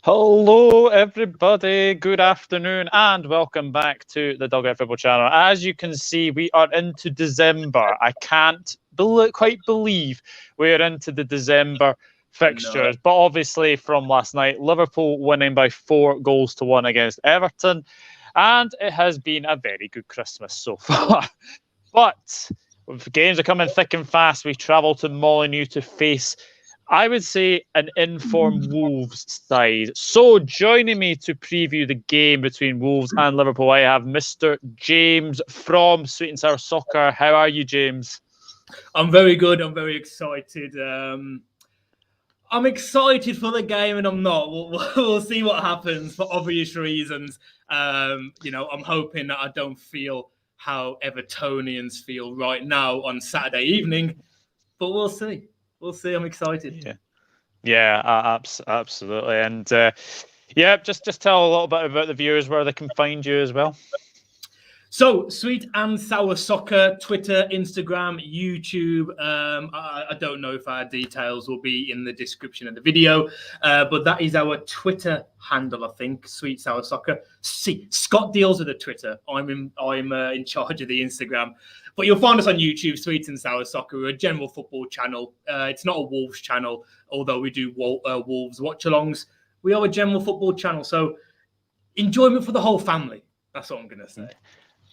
Hello, everybody. Good afternoon, and welcome back to the Dog Football Channel. As you can see, we are into December. I can't quite believe we're into the December fixtures. But obviously, from last night, Liverpool winning by 4-1 against Everton, and it has been a very good Christmas so far. But games are coming thick and fast. We travel to Molineux to face, I would say, an informed Wolves side. So joining me to preview the game between Wolves and Liverpool, I have Mr. James from Sweet and Sour Soccer. How are you, James? I'm very good. I'm very excited. I'm excited for the game, and I'm not. We'll see what happens for obvious reasons. I'm hoping that I don't feel how Evertonians feel right now on Saturday evening, but we'll see. We'll see. I'm excited. Yeah, absolutely. And just tell a little bit about the viewers where they can find you as well. So, Sweet and Sour Soccer, Twitter, Instagram, YouTube. I don't know if our details will be in the description of the video, but that is our Twitter handle, I think, Sweet Sour Soccer. See, Scott deals with the Twitter. I'm in charge of the Instagram. But you'll find us on YouTube, Sweet and Sour Soccer. We're a general football channel. It's not a Wolves channel, although we do Wolves watch-alongs. We are a general football channel, so enjoyment for the whole family. That's what I'm going to say.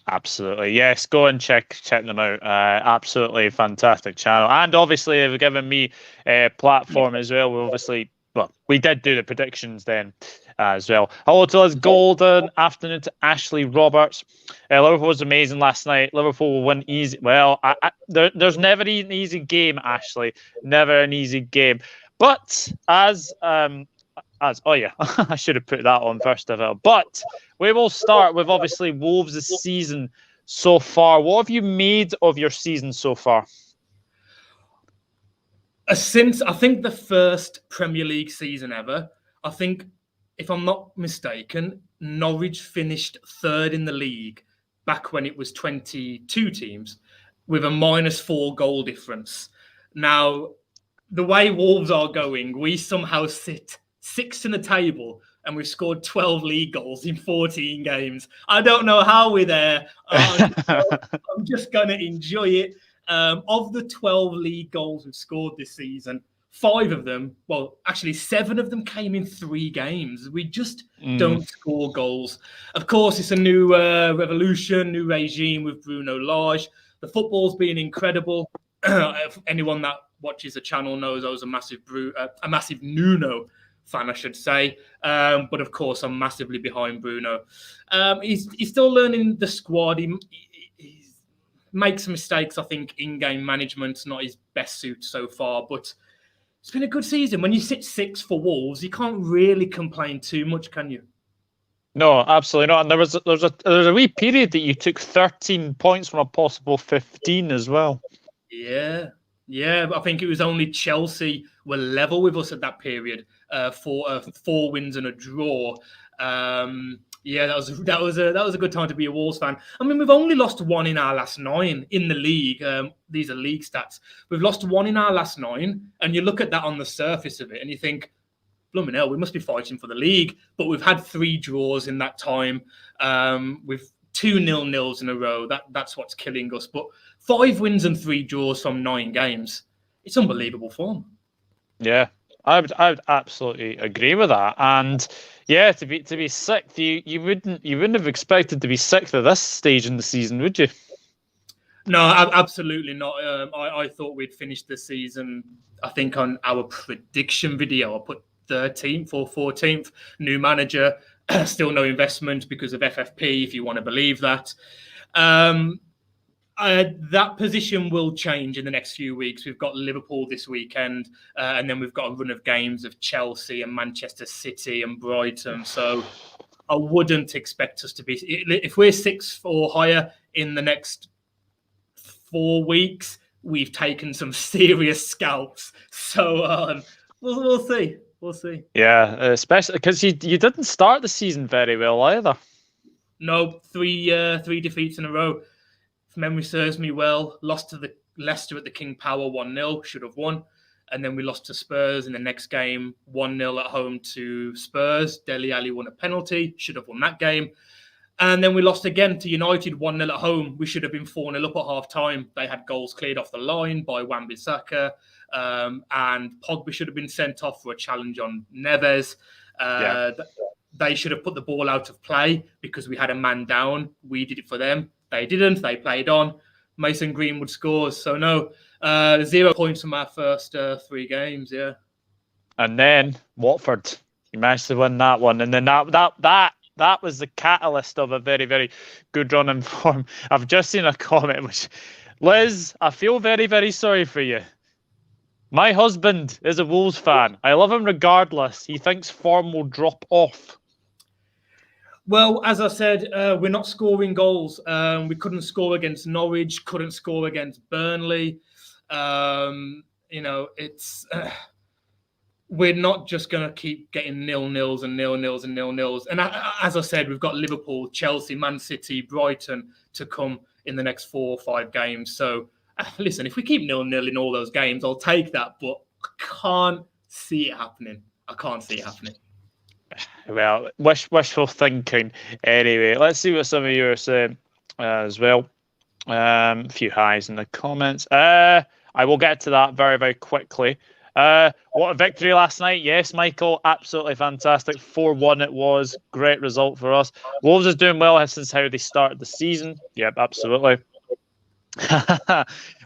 Absolutely. Yes, go and check them out. Absolutely fantastic channel. And obviously, they've given me a platform as well. We did do the predictions then as well. Hello to us, golden afternoon to Ashley Roberts. Liverpool was amazing last night. Liverpool will win easy. Well, there's never an easy game, Ashley. Never an easy game. But I should have put that on first of all. But we will start with obviously Wolves' season so far. What have you made of your season so far? Since I think the first Premier League season ever, I think, if I'm not mistaken, Norwich finished third in the league back when it was 22 teams with a -4 goal difference. Now, the way Wolves are going, we somehow sit sixth in the table and we've scored 12 league goals in 14 games. I don't know how we're there. I'm just going to enjoy it. Of the 12 league goals we've scored this season, 5 of them, well, actually 7 of them came in 3 games. We just don't score goals. Of course, it's a new revolution, new regime with Bruno Lage. The football's been incredible. Anyone that watches the channel knows I was a massive Nuno fan, I should say. But of course, I'm massively behind Bruno. He's still learning the squad. He makes mistakes. I think in-game management's not his best suit so far, but it's been a good season. When you sit 6th for Wolves, you can't really complain too much, can you? No, absolutely not. And there was a wee period that you took 13 points from a possible 15 as well. Yeah. I think it was only Chelsea were level with us at that period. 4 wins and a draw. That was a good time to be a Wolves fan. I mean, we've only lost 1 in our last 9 in the league. These are league stats. We've lost 1 in our last 9, and you look at that on the surface of it, and you think, blooming hell, we must be fighting for the league. But we've had 3 draws in that time. With 2 0-0s in a row. That's what's killing us. But 5 wins and 3 draws from 9 games. It's unbelievable form. Yeah, I would absolutely agree with that. And yeah, to be 6th, you wouldn't have expected to be 6th at this stage in the season, would you? No, absolutely not. I thought we'd finish the season. I think on our prediction video, I put 13th or 14th. New manager, still no investment because of FFP, if you want to believe that. That position will change in the next few weeks. We've got Liverpool this weekend, and then we've got a run of games of Chelsea and Manchester City and Brighton. So I wouldn't expect us to be... If we're 6th or higher in the next 4 weeks, we've taken some serious scalps. So we'll see. We'll see. Yeah, especially because you didn't start the season very well either. No, 3 defeats in a row. If memory serves me well, lost to the Leicester at the King Power 1-0, should have won. And then we lost to Spurs in the next game, 1-0 at home to Spurs. Dele Alli won a penalty, should have won that game. And then we lost again to United, 1-0 at home. We should have been 4-0 up at half-time. They had goals cleared off the line by Wan-Bissaka. And Pogba should have been sent off for a challenge on Neves. They should have put the ball out of play because we had a man down. We did it for them. They didn't. They played on. Mason Greenwood scores. So, no, 0 points from our first 3 games, yeah. And then Watford, you managed to win that one. And then that was the catalyst of a very, very good run in form. I've just seen a comment which, Liz, I feel very, very sorry for you. My husband is a Wolves fan. I love him regardless. He thinks form will drop off. Well, as I said, we're not scoring goals. We couldn't score against Norwich, couldn't score against Burnley. It's we're not just going to keep getting 0-0s and 0-0s and 0-0s. And as I said, we've got Liverpool, Chelsea, Man City, Brighton to come in the next 4 or 5 games. So, listen, if we keep 0-0 in all those games, I'll take that. But I can't see it happening. I can't see it happening. Well, wishful thinking. Anyway, let's see what some of you are saying as well. A few highs in the comments. I will get to that very, very quickly. What a victory last night. Yes, Michael, absolutely fantastic. 4-1 it was. Great result for us. Wolves is doing well since how they started the season. Yep, absolutely.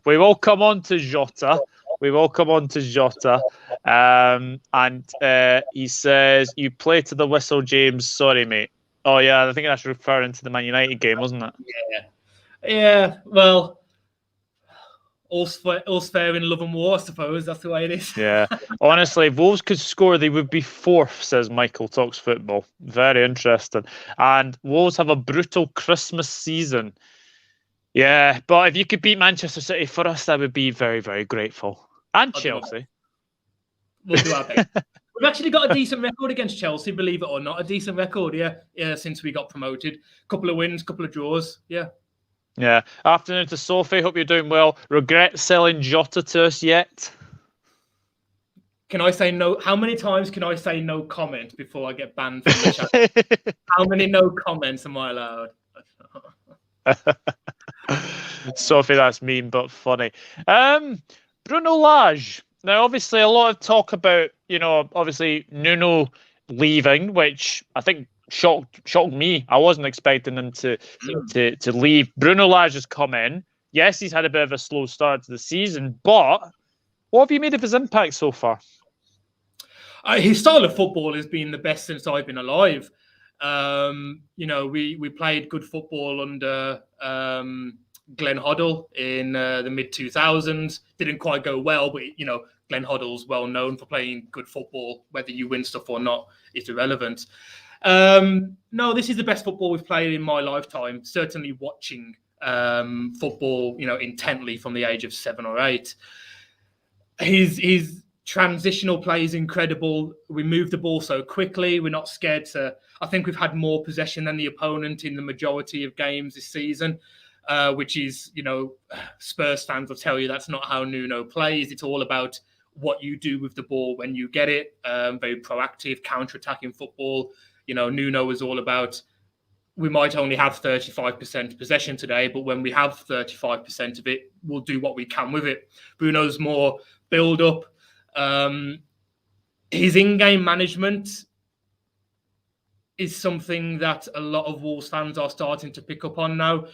We will come on to JOTA. And he says, you play to the whistle, James. Sorry, mate. Oh, yeah, I think that's referring to the Man United game, wasn't it? Yeah, well, all's fair in love and war, I suppose. That's the way it is. Yeah. Honestly, if Wolves could score, they would be 4th, says Michael Talks Football. Very interesting. And Wolves have a brutal Christmas season. Yeah, but if you could beat Manchester City for us, I would be very, very grateful. And Chelsea. We'll do our best. We've actually got a decent record against Chelsea, believe it or not. A decent record, yeah, since we got promoted. Couple of wins, couple of draws, yeah. Yeah. Afternoon to Sophie. Hope you're doing well. Regret selling JOTA to us yet? Can I say no? How many times can I say no comment before I get banned from the chat? How many no comments am I allowed? Sophie, that's mean but funny. Bruno Lage. Now, obviously, a lot of talk about, obviously Nuno leaving, which I think shocked me. I wasn't expecting him to leave. Bruno Lage has come in. Yes, he's had a bit of a slow start to the season, but what have you made of his impact so far? His style of football has been the best since I've been alive. We played good football under Glenn Hoddle in the mid-2000s. Didn't quite go well, but, Glenn Hoddle's well known for playing good football. Whether you win stuff or not is irrelevant. No, this is the best football we've played in my lifetime. Certainly watching football, intently from the age of 7 or 8. His transitional play is incredible. We move the ball so quickly. We're not scared to... I think we've had more possession than the opponent in the majority of games this season, which is, Spurs fans will tell you that's not how Nuno plays. It's all about what you do with the ball when you get it. Very proactive, counter-attacking football. Nuno is all about, we might only have 35% possession today, but when we have 35% of it, we'll do what we can with it. Bruno's more build-up. His in-game management is something that a lot of Wolves fans are starting to pick up on now.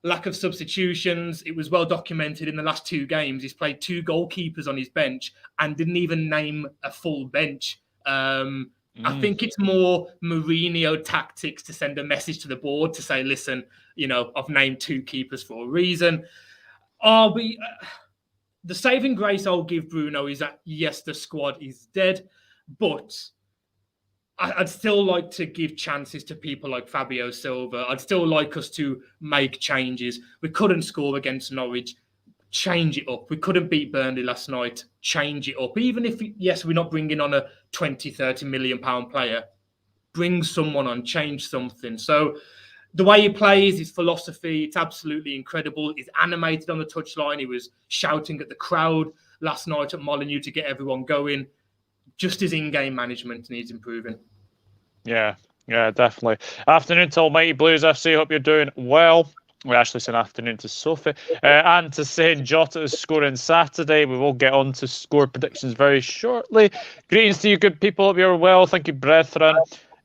Lack of substitutions. It was well documented in the last 2 games. He's played 2 goalkeepers on his bench and didn't even name a full bench. I think it's more Mourinho tactics to send a message to the board to say, listen, I've named 2 keepers for a reason. The saving grace I'll give Bruno is that, yes, the squad is dead, but I'd still like to give chances to people like Fabio Silva. I'd still like us to make changes. We couldn't score against Norwich. Change it up. We couldn't beat Burnley last night. Change it up. Even if, yes, we're not bringing on a 20, 30 million pound player, bring someone on, change something. So the way he plays, his philosophy, it's absolutely incredible. He's animated on the touchline. He was shouting at the crowd last night at Molineux to get everyone going. Just his in-game management needs improving. Yeah, definitely. Afternoon to Almighty Blues FC. Hope you're doing well. We actually said afternoon to Sophie. And to saying Jota is scoring Saturday. We will get on to score predictions very shortly. Greetings to you, good people. Hope you're well. Thank you, brethren.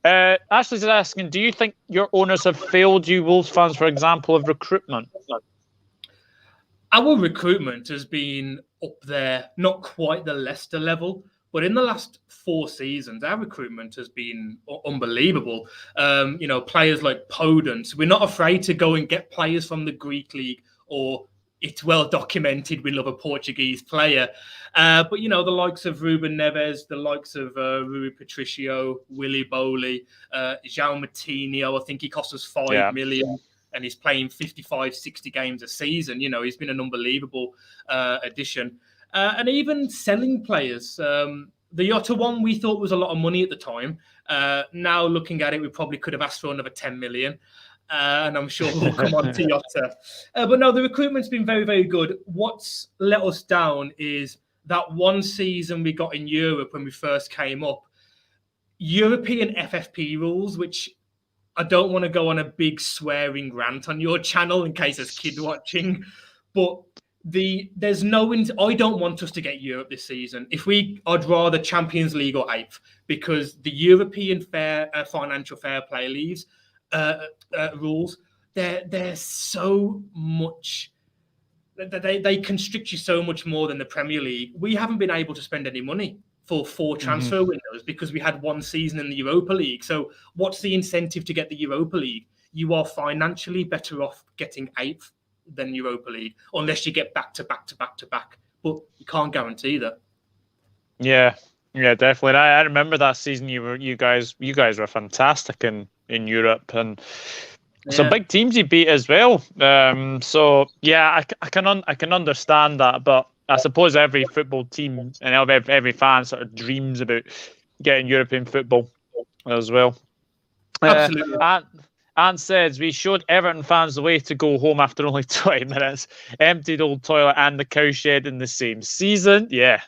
Ashley's asking, do you think your owners have failed you, Wolves fans, for example, of recruitment? Our recruitment has been up there, not quite the Leicester level, but in the last 4 seasons, our recruitment has been unbelievable. Players like Podence. We're not afraid to go and get players from the Greek league, or it's well documented we love a Portuguese player. But, the likes of Ruben Neves, the likes of Rui Patricio, Willy Bowley, João Moutinho, I think he cost us 5 million. And he's playing 55, 60 games a season. He's been an unbelievable addition. And even selling players. The JOTA one we thought was a lot of money at the time. Now looking at it, we probably could have asked for another 10 million. And I'm sure we'll come on to JOTA. But no, the recruitment's been very, very good. What's let us down is that one season we got in Europe when we first came up. European FFP rules, which I don't want to go on a big swearing rant on your channel in case there's kids watching, but there's no. I don't want us to get Europe this season. I'd rather Champions League or 8th, because the European financial fair play leaves rules. They're so much. They constrict you so much more than the Premier League. We haven't been able to spend any money for 4 transfer windows because we had 1 season in the Europa League. So what's the incentive to get the Europa League? You are financially better off getting 8th than Europa League, unless you get back to back to back to back. But you can't guarantee that. Yeah, definitely. I remember that season. You guys were fantastic in Europe, and some big teams you beat as well. So yeah, I can understand that, but I suppose every football team and every fan sort of dreams about getting European football as well. Absolutely. Ant says, we showed Everton fans the way to go home after only 20 minutes. Emptied Old Toilet and the cowshed in the same season. Yeah,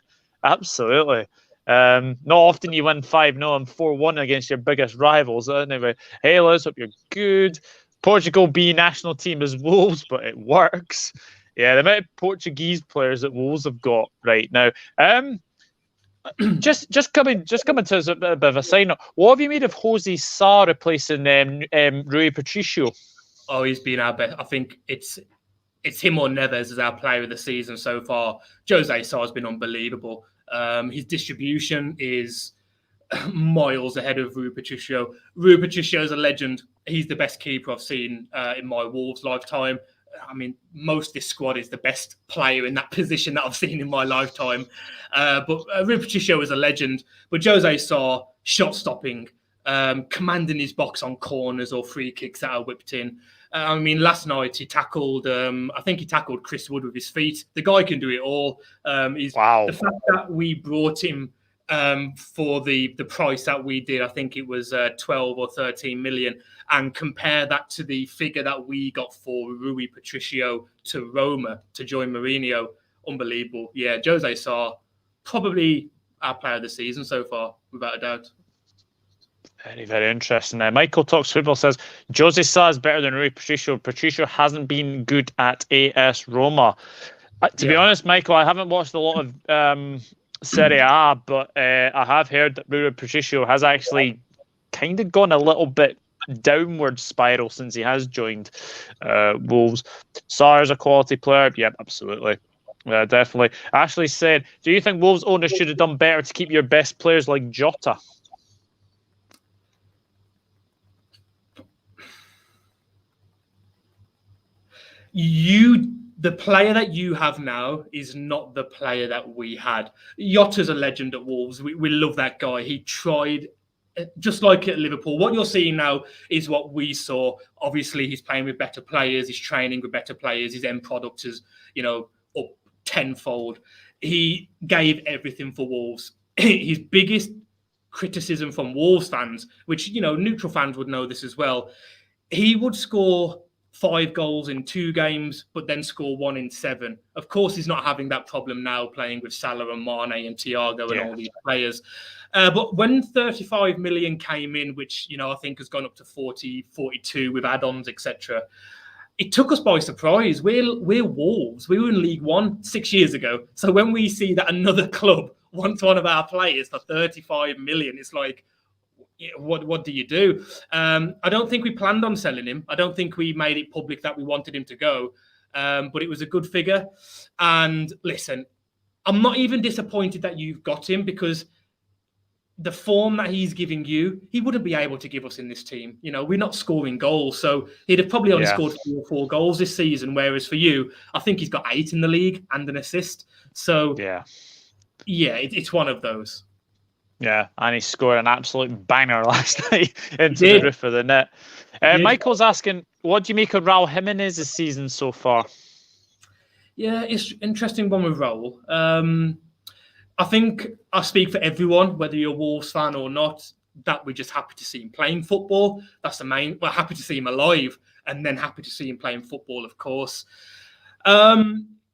absolutely. Not often you win 5-0 and 4-1 against your biggest rivals. Anyway, hey, Liz, hope you're good. Portugal B national team is Wolves, but it works. Yeah, the amount of Portuguese players that Wolves have got right now. Just coming to a bit of a sign up. What have you made of Jose Sa replacing Rui Patricio? Oh, he's been our best. I think it's him or Neves as our player of the season so far. Jose Sa has been unbelievable. His distribution is miles ahead of Rui Patricio. Rui Patricio is a legend. He's the best keeper I've seen in my Wolves lifetime. I mean, most of this squad is the best player in that position that I've seen in my lifetime. But Rui Patricio is a legend. But Jose Sa, shot stopping, commanding his box on corners or free kicks that are whipped in. I mean, last night he tackled, I think he tackled Chris Wood with his feet. The guy can do it all. Wow. The fact that we brought him for the price that we did, I think it was 12 or 13 million, and compare that to the figure that we got for Rui Patricio to Roma to join Mourinho. Unbelievable. Yeah, Jose Sa, probably our player of the season so far, without a doubt. Very, very interesting. Michael Talks Football says, Jose Sa is better than Rui Patricio. Patricio hasn't been good at AS Roma. To be honest, Michael, I haven't watched a lot of Serie A, but I have heard that Rui Patricio has actually kind of gone a little bit downward spiral since he has joined Wolves. Sa is a quality player. Yep, absolutely. Definitely. Ashley said, do you think Wolves owners should have done better to keep your best players like Jota? The player that you have now is not the player that we had. Jota's a legend at Wolves. We love that guy. He tried, just like at Liverpool. What you're seeing now is what we saw. Obviously, he's playing with better players. He's training with better players. His end product is, up tenfold. He gave everything for Wolves. His biggest criticism from Wolves fans, which, neutral fans would know this as well, he would score 5 goals in 2 games, but then score 1 in 7. Of course, he's not having that problem now playing with Salah and Mane and Thiago and all these players. But when 35 million came in, which, I think has gone up to 40, 42 with add-ons, etc., it took us by surprise. We're Wolves. We were in League One 6 years ago. So when we see that another club wants one of our players for 35 million, it's like, what do you do? I don't think we planned on selling him. I don't think we made it public that we wanted him to go. But it was a good figure. And listen, I'm not even disappointed that you've got him, because the form that he's giving you, he wouldn't be able to give us in this team. We're not scoring goals. So he'd have probably only scored 3 or 4 goals this season. Whereas for you, I think he's got 8 in the league and an assist. So it's one of those. Yeah, and he scored an absolute banger last night into the roof of the net. Michael's asking, what do you make of Raul Jimenez's season so far? Yeah, it's an interesting one with Raul. I think I speak for everyone, whether you're a Wolves fan or not, that we're just happy to see him playing football. That's the main. We're happy to see him alive, and then happy to see him playing football, of course.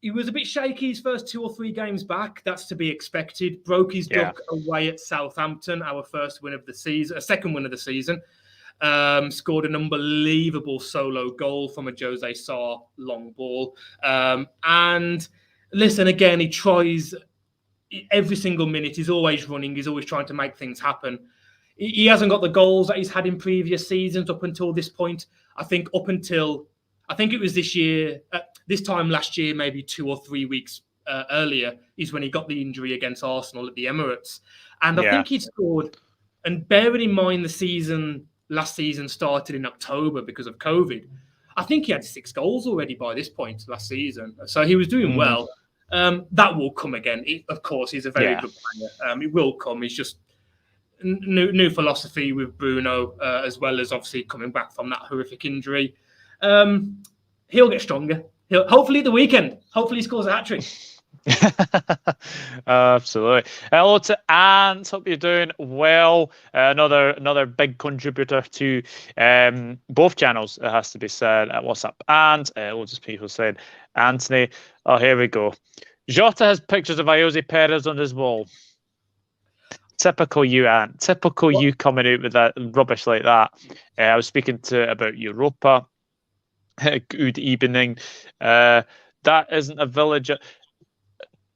He was a bit shaky his first 2 or 3 games back. That's to be expected. Broke his duck away at Southampton, our first win of the season, a second win of the season. Scored an unbelievable solo goal from a Jose Sarr long ball. And listen, again, he tries every single minute. He's always running. He's always trying to make things happen. He hasn't got the goals that he's had in previous seasons up until this point. I think it was this year, this time last year, maybe 2 or 3 weeks earlier, is when he got the injury against Arsenal at the Emirates. And I think he scored, and bearing in mind last season started in October because of COVID, I think he had 6 goals already by this point last season. So he was doing well. That will come again. Of course, he's a very good player. It will come. He's just new philosophy with Bruno, as well as obviously coming back from that horrific injury. He'll get stronger. Hopefully the weekend. Hopefully he scores a hat-trick. Absolutely. Hello to Ant. Hope you're doing well. Another big contributor to both channels, it has to be said, at WhatsApp. And loads of people said, Anthony, oh, here we go. Jota has pictures of Ayoze Perez on his wall. Typical you, Ant. Typical you coming out with that rubbish like that. I was speaking about Europa. Good evening. That isn't a village.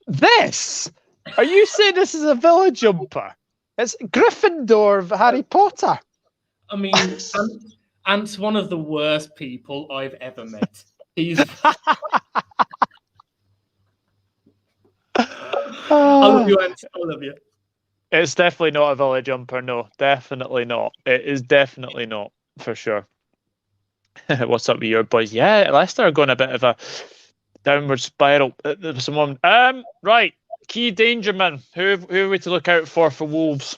This? Are you saying this is a villa jumper? It's Gryffindor of Harry Potter. I mean, Ant's one of the worst people I've ever met. He's. I love you, Ant. I love you. It's definitely not a villa jumper. No, definitely not. It is definitely not, for sure. What's up with your boys? Yeah, Leicester are going a bit of a downward spiral. Someone, right. Key dangermen. Who are we to look out for Wolves?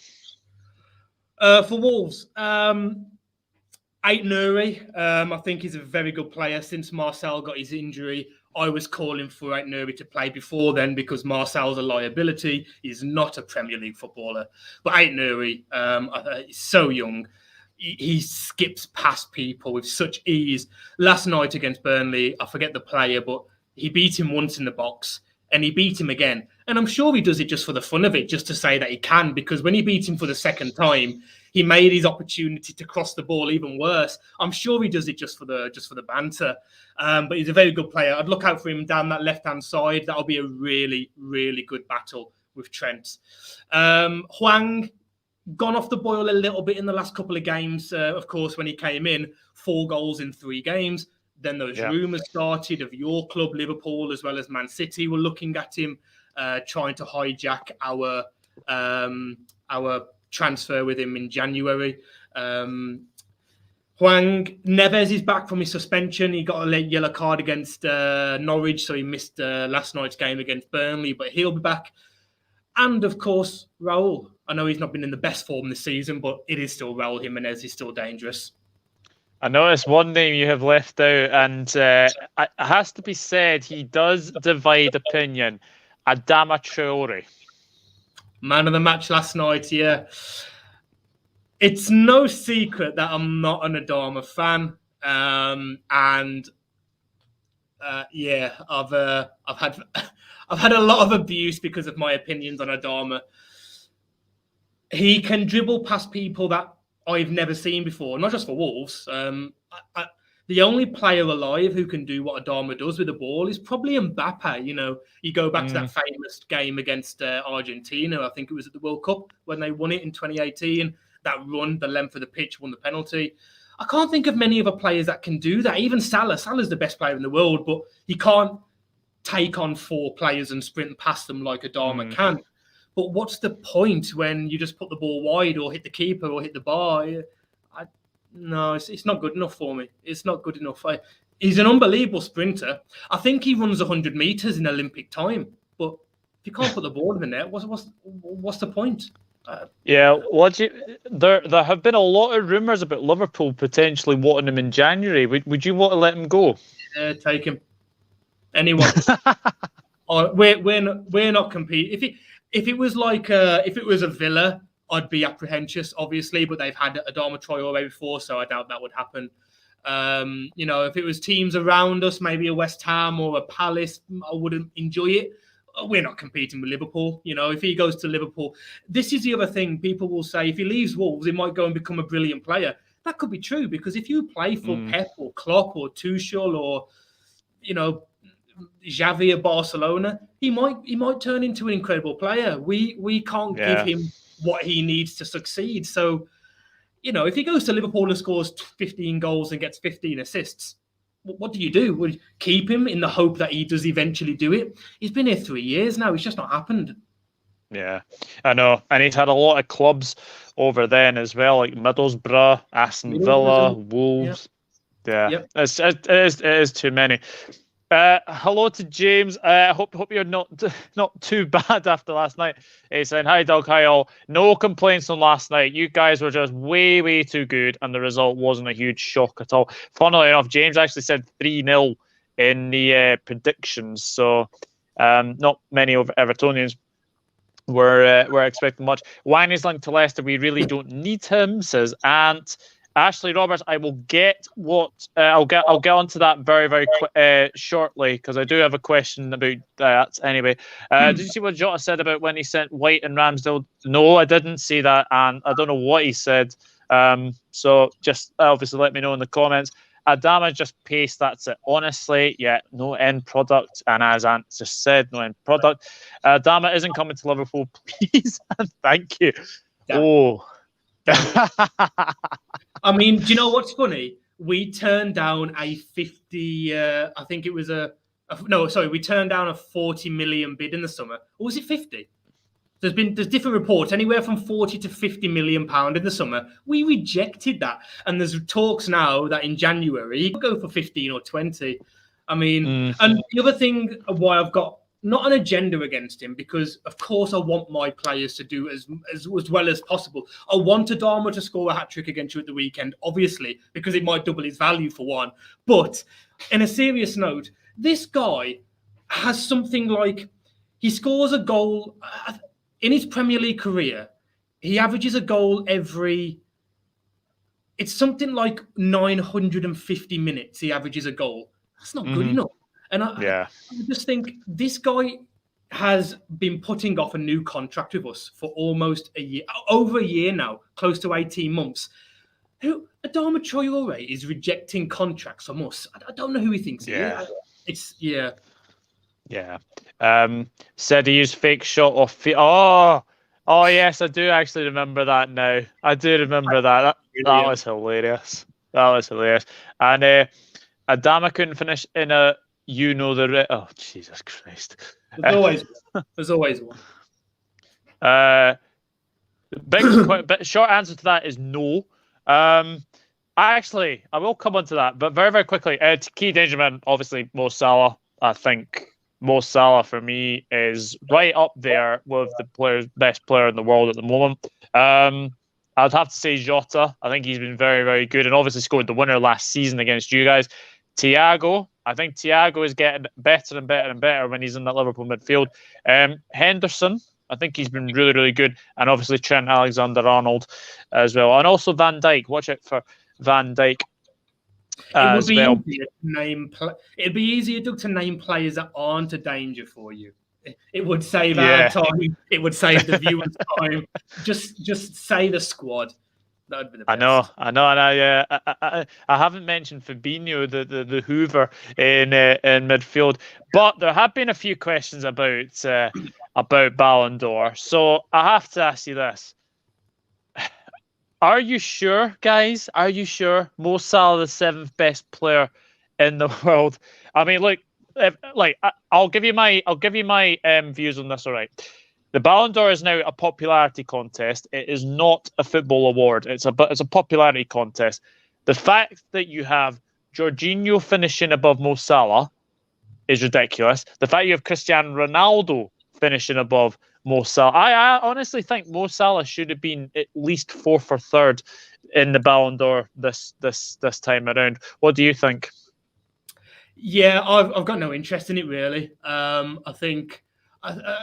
For Wolves, Ait Nouri. I think he's a very good player. Since Marcel got his injury, I was calling for Ait Nouri to play before then because Marcel's a liability. He's not a Premier League footballer. But Ait Nouri, he's so young. He skips past people with such ease. Last night against Burnley, I forget the player, but he beat him once in the box and he beat him again. And I'm sure he does it just for the fun of it, just to say that he can, because when he beat him for the second time, he made his opportunity to cross the ball even worse. I'm sure he does it just for the banter. But he's a very good player. I'd look out for him down that left-hand side. That'll be a really, really good battle with Trent. Hwang, gone off the boil a little bit in the last couple of games. Of course, when he came in, 4 goals in 3 games. Then those rumours started of your club, Liverpool, as well as Man City, were looking at him, trying to hijack our transfer with him in January. Hwang, Neves is back from his suspension. He got a late yellow card against Norwich, so he missed last night's game against Burnley, but he'll be back. And, of course, Raul. I know he's not been in the best form this season, but it is still Raul Jimenez. He's still dangerous. I noticed one name you have left out, and it has to be said, he does divide opinion. Adama Traore. Man of the match last night, yeah. It's no secret that I'm not an Adama fan. and yeah, I've had I've had a lot of abuse because of my opinions on Adama. He can dribble past people that I've never seen before, not just for Wolves. The only player alive who can do what Adama does with the ball is probably Mbappe. You know, you go back to that famous game against Argentina. I think it was at the World Cup when they won it in 2018. That run, the length of the pitch, won the penalty. I can't think of many other players that can do that. Even Salah. Salah's the best player in the world, but he can't take on 4 players and sprint past them like Adama can. But what's the point when you just put the ball wide or hit the keeper or hit the bar? No, it's not good enough for me. It's not good enough. He's an unbelievable sprinter. I think he runs 100 meters in Olympic time. But if you can't put the ball in the net, what's the point? Yeah, there have been a lot of rumours about Liverpool potentially wanting him in January. Would you want to let him go? Yeah, take him. Anyone? We're not competing. If it was like if it was a Villa, I'd be apprehensive, obviously, but they've had Adama Traoré before, so I doubt that would happen. You know, if it was teams around us, maybe a West Ham or a Palace, I wouldn't enjoy it. We're not competing with Liverpool. You know, if he goes to Liverpool, this is the other thing. People will say if he leaves Wolves, he might go and become a brilliant player. That could be true because if you play for Pep or Klopp or Tuchel or, you know, Xavi at Barcelona, he might turn into an incredible player. We can't give him what he needs to succeed. So, you know, if he goes to Liverpool and scores 15 goals and gets 15 assists, what do you do? Would you keep him in the hope that he does eventually do it? He's been here 3 years now. It's just not happened. Yeah, I know. And he's had a lot of clubs over then as well, like Middlesbrough, Aston Villa, Wolves. Yeah, it is too many. Hello to James. Hope you're not too bad after last night. He's saying, hi Doug, hi all. No complaints on last night. You guys were just way too good and the result wasn't a huge shock at all. Funnily enough, James actually said 3-0 in the predictions. So not many of Evertonians were expecting much. Hwang is linked to Leicester. We really don't need him, says Ant. Ashley Roberts, I will get I'll get onto that very quick shortly because I do have a question about that. Anyway, did you see what Jota said about when he sent White and Ramsdale? No, I didn't see that, and I don't know what he said. So just obviously let me know in the comments. Adama just paste. That's it. Honestly, yeah, no end product, and as Ant just said, no end product. Adama isn't coming to Liverpool, please. Thank you. Oh. I mean, do you know what's funny? We turned down a 50. I think it was we turned down a 40 million bid in the summer. Or was it 50? There's different reports, anywhere from 40 to 50 million pound in the summer. We rejected that, and there's talks now that in January he'll go for 15 or 20. I mean, and the other thing why I've got not an agenda against him, because of course I want my players to do as well as possible. I want Adama to score a hat-trick against you at the weekend, obviously, because it might double his value for one. But in a serious note, this guy has something like, he scores a goal in his Premier League career. He averages a goal every, it's something like 950 minutes he averages a goal. That's not good enough. And I just think this guy has been putting off a new contract with us for almost a year, over a year now, close to 18 months. Adama Traoré is rejecting contracts from us. I don't know who he thinks he is. Said he used fake shot off. Oh yes, I do actually remember that now. I do remember that. That was hilarious. And Adama couldn't finish in a. Oh, Jesus Christ. There's always one. Big short answer to that is no. I will come on to that, but very quickly. Key dangerman, obviously, Mo Salah. I think Mo Salah for me is right up there with the best player in the world at the moment. I'd have to say Jota. I think he's been very good, and obviously scored the winner last season against you guys. Thiago. I think Thiago is getting better and better when he's in that Liverpool midfield. Henderson, I think he's been really good. And obviously Trent Alexander-Arnold as well. And also Van Dijk. Watch out for Van Dijk. It would be well. easier to name. It'd be easier, Doug, to name players that aren't a danger for you. It would save our time. It would save the viewers' time. Just say the squad. That would be the best. I know, and I haven't mentioned Fabinho, the Hoover in midfield, but there have been a few questions about Ballon d'Or. So I have to ask you this: are you sure, guys? Are you sure Mo Salah the 7th best player in the world? I mean, look, I'll give you my views on this. All right. The Ballon d'Or is now a popularity contest. It is not a football award. It's a popularity contest. The fact that you have Jorginho finishing above Mo Salah is ridiculous. The fact you have Cristiano Ronaldo finishing above Mo Salah, I honestly think Mo Salah should have been at least 4th or 3rd in the Ballon d'Or this time around. What do you think? Yeah, I've got no interest in it really. I think.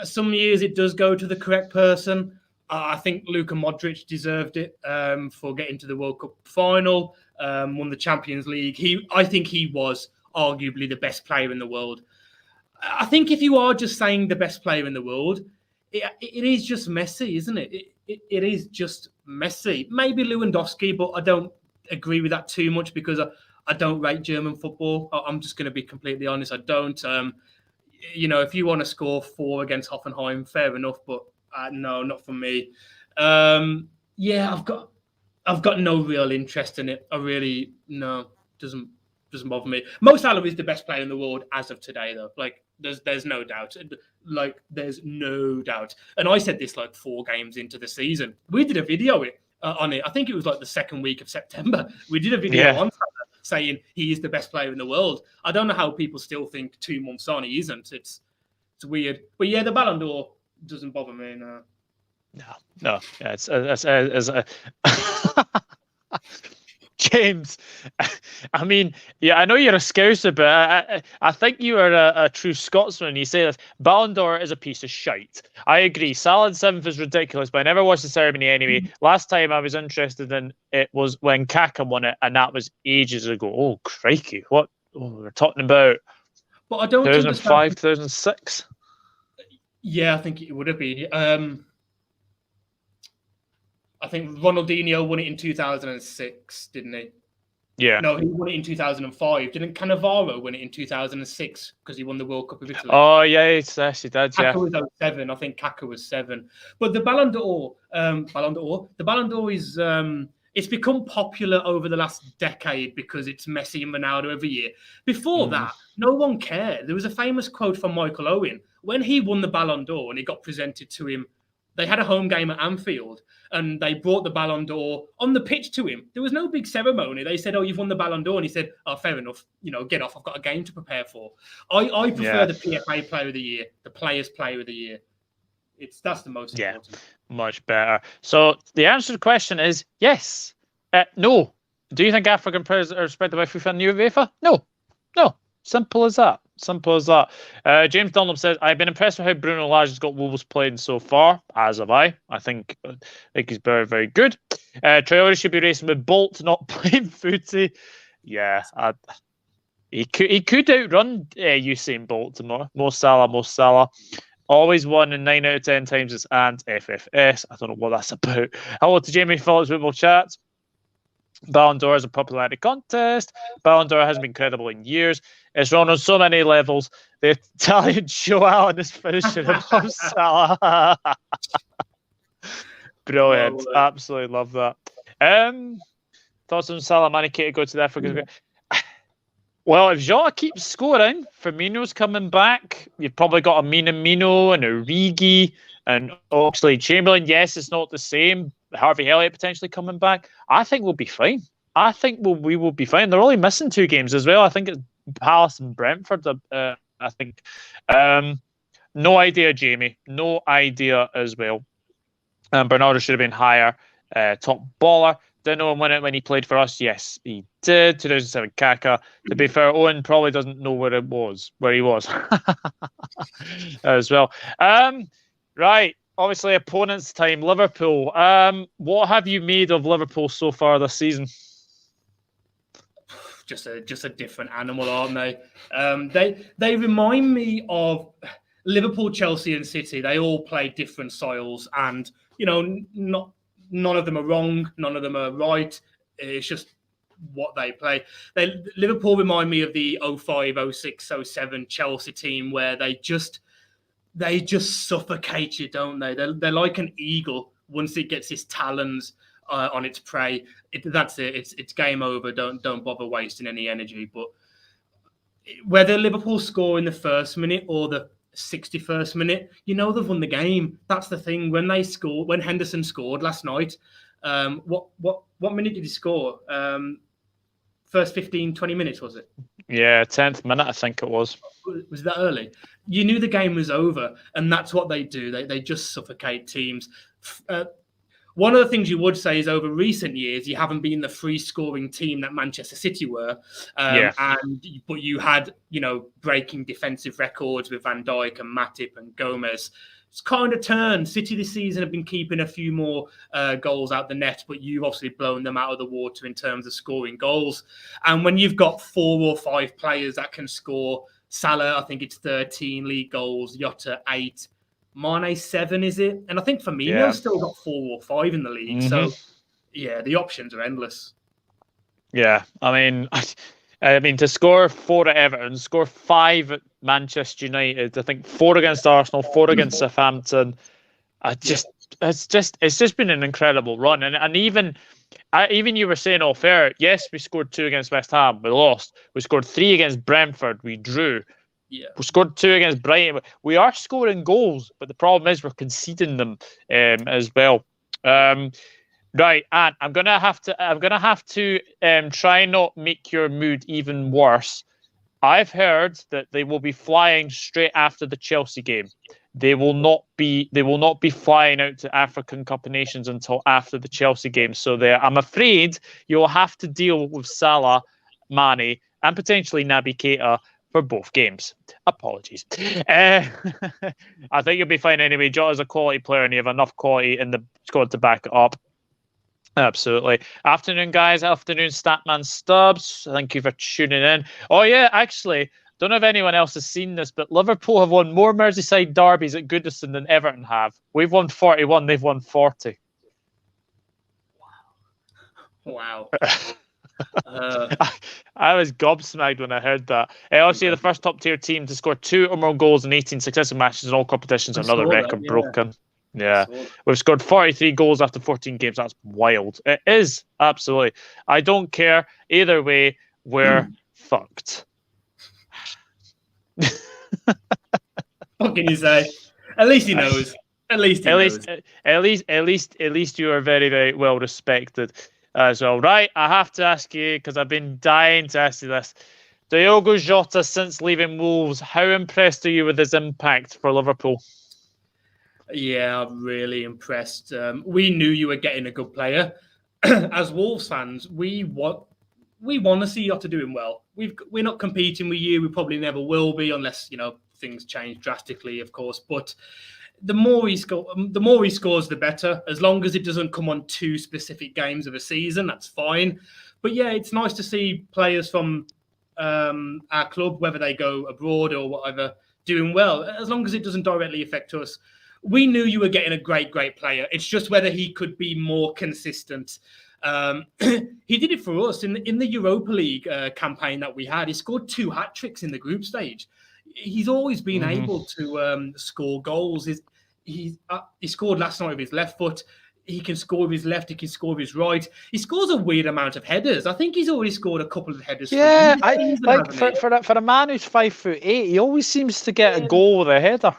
Some years it does go to the correct person. I think Luka Modric deserved it for getting to the World Cup final, won the Champions League. I think he was arguably the best player in the world. I think if you are just saying the best player in the world, it is just Messi, isn't it? It is just Messi. Maybe Lewandowski, but I don't agree with that too much because I don't rate German football. I'm just going to be completely honest. I don't. If you want to score 4 against Hoffenheim, fair enough, but no, not for me. I've got no real interest in it. I really doesn't bother me. Mo Salah is the best player in the world as of today, though. Like there's no doubt. There's no doubt. And I said this 4 games into the season. We did a video on it. I think it was the 2nd week of September. We did a video on Salah saying he is the best player in the world. I don't know how people still think 2 months on he isn't. It's weird. But yeah, the Ballon d'Or doesn't bother me. No. Yeah, it's James. I mean, yeah, I know you're a Scouser, but I think you are a true Scotsman. You say this. Ballon d'Or is a piece of shite. I agree. Salah 7th is ridiculous, but I never watched the ceremony anyway. Last time I was interested in it was when Kaka won it, and that was ages ago. Oh, crikey. What? Oh, we're talking about but I don't 2005, 2006? Yeah, I think it would have been. I think Ronaldinho won it in 2006, didn't he? Yeah. No, he won it in 2005. Didn't Cannavaro win it in 2006 because he won the World Cup of Italy? Oh, yeah, yes, he did, yeah. Kaka was 07. I think Kaka was 7. But the Ballon d'Or, the Ballon d'Or is it's become popular over the last decade because it's Messi and Ronaldo every year. Before that, no one cared. There was a famous quote from Michael Owen. When he won the Ballon d'Or and it got presented to him, they had a home game at Anfield and they brought the Ballon d'Or on the pitch to him. There was no big ceremony. They said, "Oh, you've won the Ballon d'Or." And he said, "Oh, fair enough. Get off. I've got a game to prepare for." I prefer the PFA Player of the Year, the Players Player of the Year. That's the most important. Much better. So the answer to the question is yes. No. Do you think African players are respected by FIFA and UEFA? No. Simple as that. James Dunlop says, I've been impressed with how Bruno Lage has got Wolves playing so far, as have I. I think he's very, very good. Traore should be racing with Bolt, not playing footy. Yeah, he could outrun Usain Bolt tomorrow. Mo Salah. Always won in 9 out of 10 times it's and FFS. I don't know what that's about. Hello to Jamie Phillips, Football Chat. Ballon d'Or is a popularity contest. Ballon d'Or hasn't been credible in years. It's run on so many levels. The Italian Joe Allen is finishing above Salah. Brilliant. Absolutely love that. Thoughts on Salah? Manikate to go to the Africa. Well, if Jota keeps scoring, Firmino's coming back. You've probably got a Minamino and Origi and Oxlade-Chamberlain. Yes, it's not the same. Harvey Elliott potentially coming back. I think we'll be fine. We will be fine. They're only missing 2 games as well. I think it's Palace and Brentford. I think. No idea, Jamie. No idea as well. Bernardo should have been higher. Top baller. Didn't know him when he played for us. Yes, he did. 2007 Kaka. To be fair, Owen probably doesn't know where he was as well. Right. Obviously, opponents' time. Liverpool. What have you made of Liverpool so far this season? just a different animal, aren't they? They remind me of Liverpool, Chelsea, and City. They all play different styles, and none of them are wrong, none of them are right. It's just what they play. Liverpool remind me of the 05, 06, 07 Chelsea team, where they just suffocate you, don't they? They're like an eagle. Once it gets its talons on its prey, that's it. It's game over. Don't bother wasting any energy. But whether Liverpool score in the first minute or the 61st minute, they've won the game. That's the thing. When Henderson scored last night, what minute did he score? First 15, 20 minutes, was it? Yeah, 10th minute, I think it was. Was that early? You knew the game was over, and that's what they do. They just suffocate teams. One of the things you would say is over recent years, you haven't been the free-scoring team that Manchester City were. But you had, breaking defensive records with Van Dijk and Matip and Gomez. It's kind of turned. City this season have been keeping a few more goals out the net, but you've obviously blown them out of the water in terms of scoring goals. And when you've got 4 or 5 players that can score, Salah, I think it's 13 league goals, Jota 8, Mane 7, is it? And I think Firmino's still got 4 or 5 in the league. So, yeah, the options are endless. Yeah, I mean, to score 4 at Everton, score 5 at Manchester United, I think 4 against Arsenal, 4 against Southampton. It's just been an incredible run. And even you were saying off air, yes, we scored 2 against West Ham, we lost. We scored 3 against Brentford, we drew. Yeah. We scored 2 against Brighton. We are scoring goals, but the problem is we're conceding them as well. Right, and I'm gonna have to try and not make your mood even worse. I've heard that they will be flying straight after the Chelsea game. They will not be flying out to African Cup of Nations until after the Chelsea game. So I'm afraid you'll have to deal with Salah, Mane, and potentially Naby Keita for both games. Apologies. I think you'll be fine anyway. Jota's a quality player, and you have enough quality in the squad to back it up. Absolutely. Afternoon, guys. Afternoon, Statman Stubbs. Thank you for tuning in. Oh, yeah, actually, don't know if anyone else has seen this, but Liverpool have won more Merseyside derbies at Goodison than Everton have. We've won 41, they've won 40. Wow. I was gobsmacked when I heard that. Obviously, the first top-tier team to score 2 or more goals in 18 successive matches in all competitions, another record broken. Yeah, we've scored 43 goals after 14 games. That's wild. It is, absolutely. I don't care. Either way, we're fucked. What can you say? At least he knows. At least you are very, very well respected as well. Right, I have to ask you, because I've been dying to ask you this. Diogo Jota, since leaving Wolves, how impressed are you with his impact for Liverpool? Yeah, I'm really impressed. We knew you were getting a good player. As Wolves fans, we want to see Jota doing well. We're not competing with you. We probably never will be, unless things change drastically, of course. But the more he scores, the better. As long as it doesn't come on 2 specific games of a season, that's fine. But yeah, it's nice to see players from our club, whether they go abroad or whatever, doing well. As long as it doesn't directly affect us. We knew you were getting a great player. It's just whether he could be more consistent. He did it for us in the Europa League campaign that we had. He scored 2 hat-tricks in the group stage. He's always been able to score goals. He scored last night with his left foot. He can score with his left. He can score with his right. He scores a weird amount of headers. I think he's already scored a couple of headers. Yeah, for a man who's 5'8", he always seems to get a goal with a header.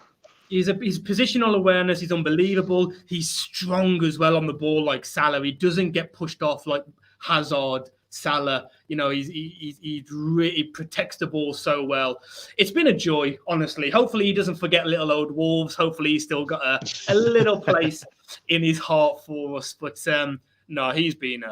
His positional awareness is unbelievable. He's strong as well on the ball, like Salah. He doesn't get pushed off like Hazard, Salah. He really protects the ball so well. It's been a joy, honestly. Hopefully he doesn't forget little old Wolves. Hopefully he's still got a little place in his heart for us. But no, he's been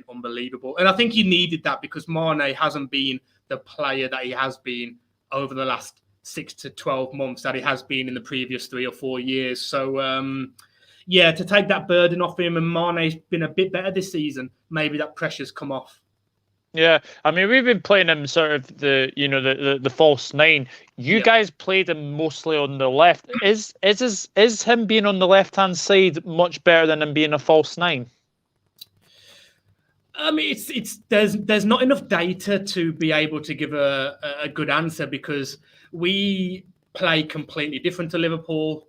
unbelievable, and I think he needed that because Mane hasn't been the player that he has been over the last 6 to 12 months that he has been in the previous 3 or 4 years. So, to take that burden off him, and Mane's been a bit better this season, maybe that pressure's come off. Yeah, I mean, we've been playing him sort of the false nine. You guys played him mostly on the left. Is him being on the left hand side much better than him being a false nine? I mean, there's not enough data to be able to give a good answer because we play completely different to Liverpool.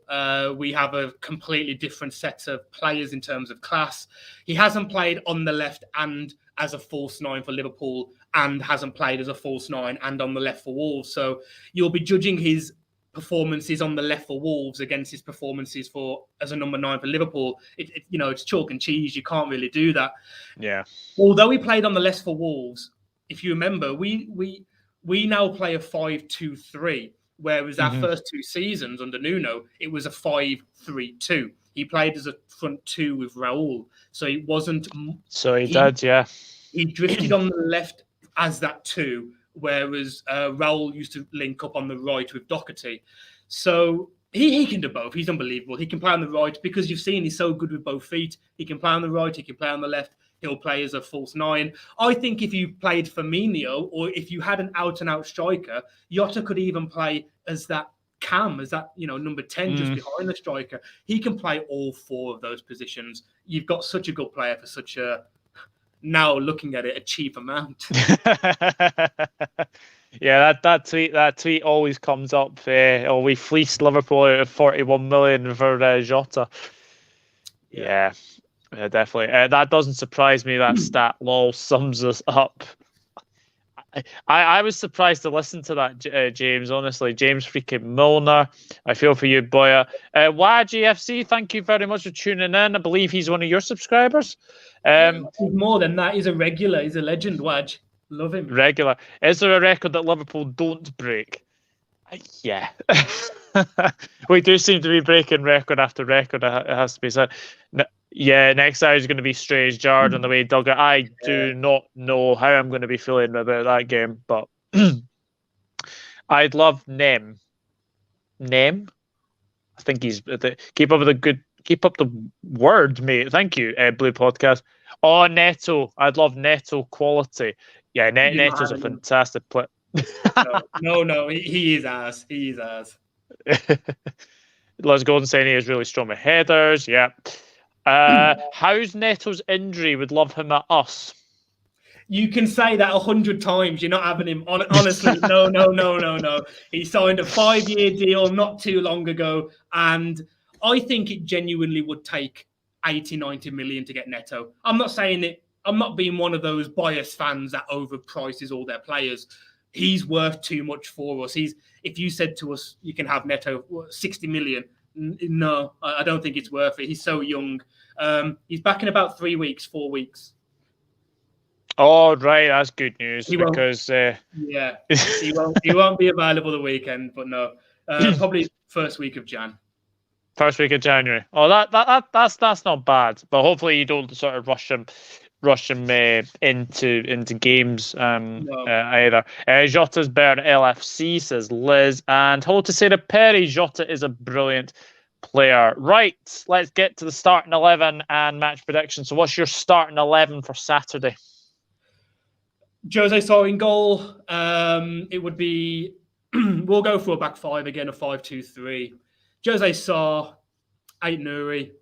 We have a completely different set of players in terms of class. He hasn't played on the left and as a false nine for Liverpool, and hasn't played as a false nine and on the left for Wolves. So you'll be judging his performances on the left for Wolves against his performances as a number 9 for Liverpool. It's chalk and cheese. You can't really do that. Yeah. Although he played on the left for Wolves, if you remember, we now play a 5-2-3. Whereas our first 2 seasons under Nuno, it was a 5-3-2. He played as a front 2 with Raul. So it wasn't... So he did, yeah. He drifted on the left as that 2, whereas Raul used to link up on the right with Doherty. So he can do both. He's unbelievable. He can play on the right because you've seen he's so good with both feet. He can play on the right, he can play on the left. He'll play as a false 9. I think if you played Firmino or if you had an out-and-out striker, JOTA could even play as that cam, as that number 10 just behind the striker. He can play all 4 of those positions. You've got such a good player for such a, now looking at it, a cheap amount. Yeah, that tweet always comes up. We fleeced Liverpool out of 41 million for JOTA. Yeah. Yeah, definitely. That doesn't surprise me. That stat lol sums us up. I was surprised to listen to that, James. Honestly, James freaking Milner. I feel for you, Boya. YGFC, thank you very much for tuning in. I believe he's one of your subscribers. More than that, he's a regular. He's a legend, Waj. Love him. Regular. Is there a record that Liverpool don't break? Yeah. We do seem to be breaking record after record, it has to be said. Yeah, next hour is going to be Strange Jarred on the way, Doug. I do not know how I'm going to be feeling about that game, but I'd love Nem. Nem? I think he's keep up the word, mate. Thank you, Blue Podcast. Oh, Neto. I'd love Neto quality. Yeah, Neto's a fantastic player. No, he is ass. He is ass. Les Golden saying he is really strong with headers. Yeah. How's Neto's injury? Would love him at us. You can say that 100 times. You're not having him. Honestly, no. He signed a 5-year deal not too long ago, and I think it genuinely would take 80, 90 million to get Neto. I'm not saying it. I'm not being one of those biased fans that overprices all their players. He's worth too much for us. If you said to us, you can have Neto 60 million. No, I don't think it's worth it. He's so young. He's back in about 4 weeks. Oh, right. That's good news he because... he won't be available the weekend, but no. Probably first week of Jan. First week of January. Oh, that's not bad. But hopefully you don't sort of rush him into games either. Jota's better at LFC, says Liz. And hello to Sarah Perry. Jota is a brilliant player. Right, let's get to the starting 11 and match prediction. So what's your starting 11 for Saturday? Jose Sarr in goal. It would be... we'll go for a back 5 again, a 5-2-3. Jose Sarr, Ait Nouri,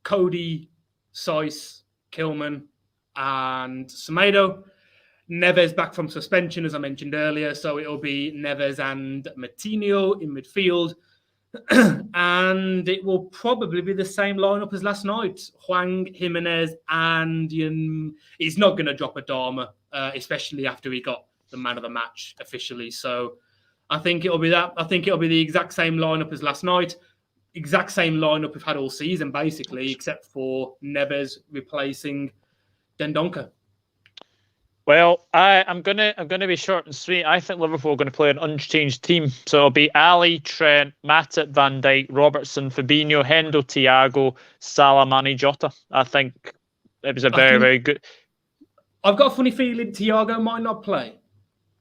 Cody, Seiss, Kilman, and Semedo. Neves back from suspension, as I mentioned earlier, so it'll be Neves and Matinho in midfield. And it will probably be the same lineup as last night. Hwang, Jimenez, and he's not going to drop a Dharma, especially after he got the man of the match officially. So I think it'll be that. I think it'll be the exact same lineup as last night. Exact same lineup we've had all season, basically, except for Neves replacing Dendoncker. Well, I'm gonna be short and sweet. I think Liverpool are going to play an unchanged team. So it'll be Ali, Trent, Matip, Van Dijk, Robertson, Fabinho, Hendo, Thiago, Salah, Mane, Jota. I think it was a very good... I've got a funny feeling Thiago might not play.